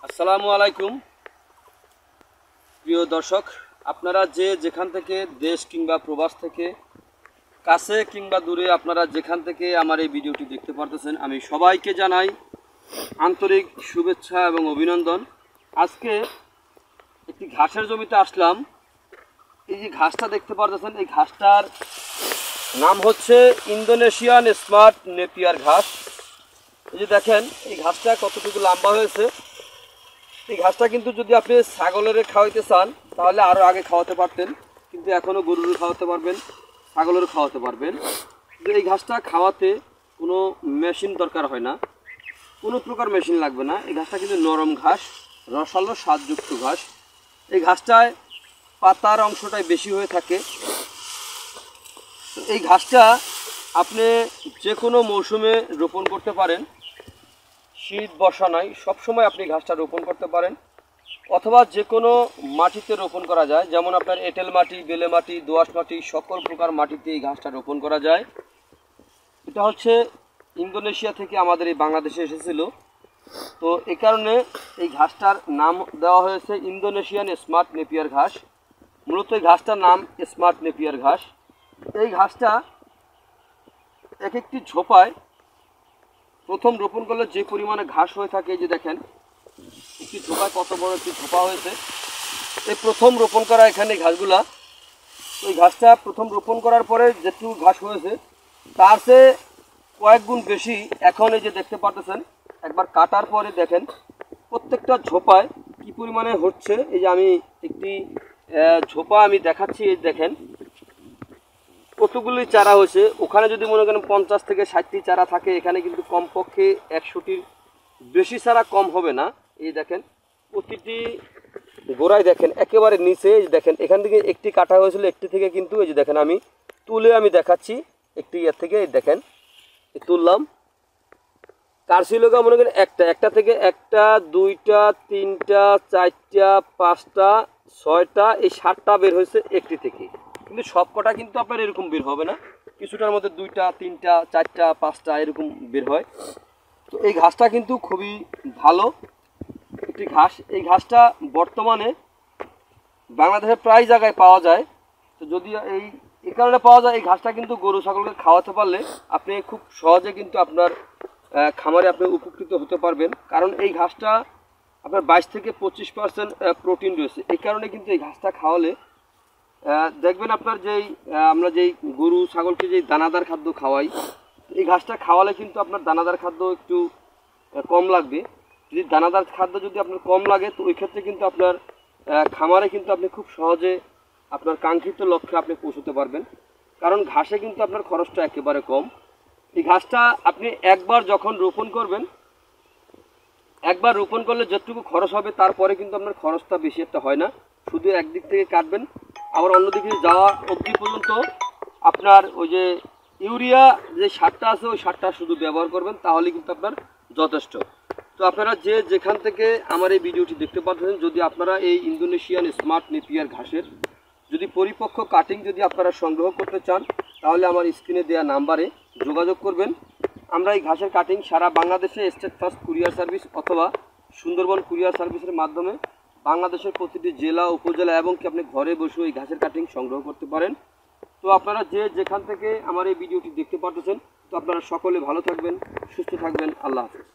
আসসালামু আলাইকুম প্রিয় দর্শক, আপনারা যে যেখান থেকে দেশ কিংবা প্রবাস থেকে কাছে কিংবা দূরে আপনারা যেখান থেকে আমার এই ভিডিওটি দেখতে পারতেছেন, আমি সবাইকে জানাই আন্তরিক শুভেচ্ছা এবং অভিনন্দন। আজকে একটি ঘাসের জমিতে আসলাম। এই যে ঘাসটা দেখতে পারতেছেন, এই ঘাসটার নাম হচ্ছে ইন্দোনেশিয়ান স্মার্ট নেপিয়ার ঘাস। এই যে দেখেন এই ঘাসটা কতটুকু লম্বা হয়েছে। এই ঘাসটা কিন্তু যদি আপনি ছাগলের খাওয়াইতে চান তাহলে আরও আগে খাওয়াতে পারতেন, কিন্তু এখনও গরুর খাওয়াতে পারবেন, ছাগলের খাওয়াতে পারবেন। কিন্তু এই ঘাসটা খাওয়াতে কোনো মেশিন দরকার হয় না, কোনো প্রকার মেশিন লাগবে না। এই ঘাসটা কিন্তু নরম ঘাস, রসালো স্বাদযুক্ত ঘাস। এই ঘাসটায় পাতার অংশটাই বেশি হয়ে থাকে। এই ঘাসটা আপনি যে কোনো মৌসুমে রোপণ করতে পারেন, শীত বর্ষা নাই, সবসময় আপনি ঘাসটা রোপণ করতে পারেন, অথবা যে কোনো মাটিতে রোপণ করা যায়। যেমন আপনার এঁটেল মাটি, বেলে মাটি, দোআঁশ মাটি, সকল প্রকার মাটিতে এই ঘাসটা রোপণ করা যায়। এটা হচ্ছে ইন্দোনেশিয়া থেকে আমাদের এই বাংলাদেশে এসেছিল, তো এই কারণে এই ঘাসটার নাম দেওয়া হয়েছে ইন্দোনেশিয়ান স্মার্ট নেপিয়ার ঘাস। মূলত এই ঘাসটার নাম স্মার্ট নেপিয়ার ঘাস। এই ঘাসটা এক একটি ঝোপায় প্রথম রোপণ করলে যে পরিমাণে ঘাস হয়ে থাকে, এই যে দেখেন একটি ঝোপায় কত বড় একটি ঝোপা হয়েছে। এই প্রথম রোপণ করা এখানে ঘাসগুলা, ওই ঘাসটা প্রথম রোপণ করার পরে যেটুকু ঘাস হয়েছে তার চেয়ে কয়েক গুণ বেশি এখন এই যে দেখতে পাচ্ছেন। একবার কাটার পরে দেখেন প্রত্যেকটা ঝোপায় কি পরিমাণে হচ্ছে। এই যে আমি একটি ঝোপা আমি দেখাচ্ছি, এই দেখেন কতগুলি চারা হয়েছে। ওখানে যদি মনে করেন 50 থেকে 60টি চারা থাকে, এখানে কিন্তু কমপক্ষে 100টির বেশি চারা কম হবে না। এই দেখেন প্রতিটি গোড়ায় দেখেন একেবারে নিচে, এই দেখেন এখান থেকে একটি কাটা হয়েছিল, একটি থেকে কিন্তু এই যে দেখেন আমি তুলে আমি দেখাচ্ছি একটি এর থেকে। এই দেখেন তুললাম, কার ছিল মনে করেন একটা থেকে একটা, দুইটা, তিনটা, চারটা, পাঁচটা, ছয়টা, এই 7টা বের হয়েছে একটি থেকে। কিন্তু সবকটা কিন্তু আপনার এরকম বের হবে না, কিছুটার মধ্যে 2টা, 3টা, 4টা, 5টা এরকম বের হয়। তো এই ঘাসটা কিন্তু খুবই ভালো একটি ঘাস। এই ঘাসটা বর্তমানে বাংলাদেশের প্রায় জায়গায় পাওয়া যায়। তো যদি এই কারণে পাওয়া যায়, এই ঘাসটা কিন্তু গরু ছাগলকে খাওয়াতে পারলে আপনি খুব সহজে কিন্তু আপনার খামারে আপনি উপকৃত হতে পারবেন। কারণ এই ঘাসটা আপনার 22 থেকে 25% প্রোটিন রয়েছে। এই কারণে কিন্তু এই ঘাসটা খাওয়ালে দেখবেন আপনার আমরা যেই গরু ছাগলকে যেই দানাদার খাদ্য খাওয়াই, এই ঘাসটা খাওয়ালে কিন্তু আপনার দানাদার খাদ্য একটু কম লাগবে। যদি দানাদার খাদ্য যদি আপনার কম লাগে, তো ওই ক্ষেত্রে কিন্তু আপনার খামারে কিন্তু আপনি খুব সহজে আপনার কাঙ্ক্ষিত লক্ষ্যে আপনি পৌঁছতে পারবেন। কারণ ঘাসে কিন্তু আপনার খরচটা একেবারে কম। এই ঘাসটা আপনি একবার যখন রোপণ করবেন, একবার রোপণ করলে যতটুকু খরচ হবে তারপরে কিন্তু আপনার খরচটা বেশি একটা হয় না। শুধু একদিক থেকে কাটবেন, আবার অন্যদিকে যাওয়া অবধি পর্যন্ত আপনার ওই যে ইউরিয়া যে সারটা আছে ওই সারটা শুধু ব্যবহার করবেন, তাহলে কিন্তু আপনার যথেষ্ট। তো আপনারা যে যেখান থেকে আমার এই ভিডিওটি দেখতে পাচ্ছেন, যদি আপনারা এই ইন্দোনেশিয়ান স্মার্ট নেপিয়ার ঘাসের যদি পরিপক্ক কাটিং যদি আপনারা সংগ্রহ করতে চান, তাহলে আমার স্ক্রিনে দেওয়া নাম্বারে যোগাযোগ করবেন। আমরা এই ঘাসের কাটিং সারা বাংলাদেশে স্টেট ফার্স্ট কুরিয়ার সার্ভিস অথবা সুন্দরবন কুরিয়ার সার্ভিসের মাধ্যমে বাংলাদেশের প্রতিটি জেলা, উপজেলা এবং কি আপনি ঘরে বসে এই ঘাসের কাটিং সংগ্রহ করতে পারেন। তো আপনারা যে যেখান থেকে আমার এই ভিডিওটি দেখতে পাচ্ছেন, তো আপনারা সকলে ভালো থাকবেন, সুস্থ থাকবেন। আল্লাহ হাফেজ।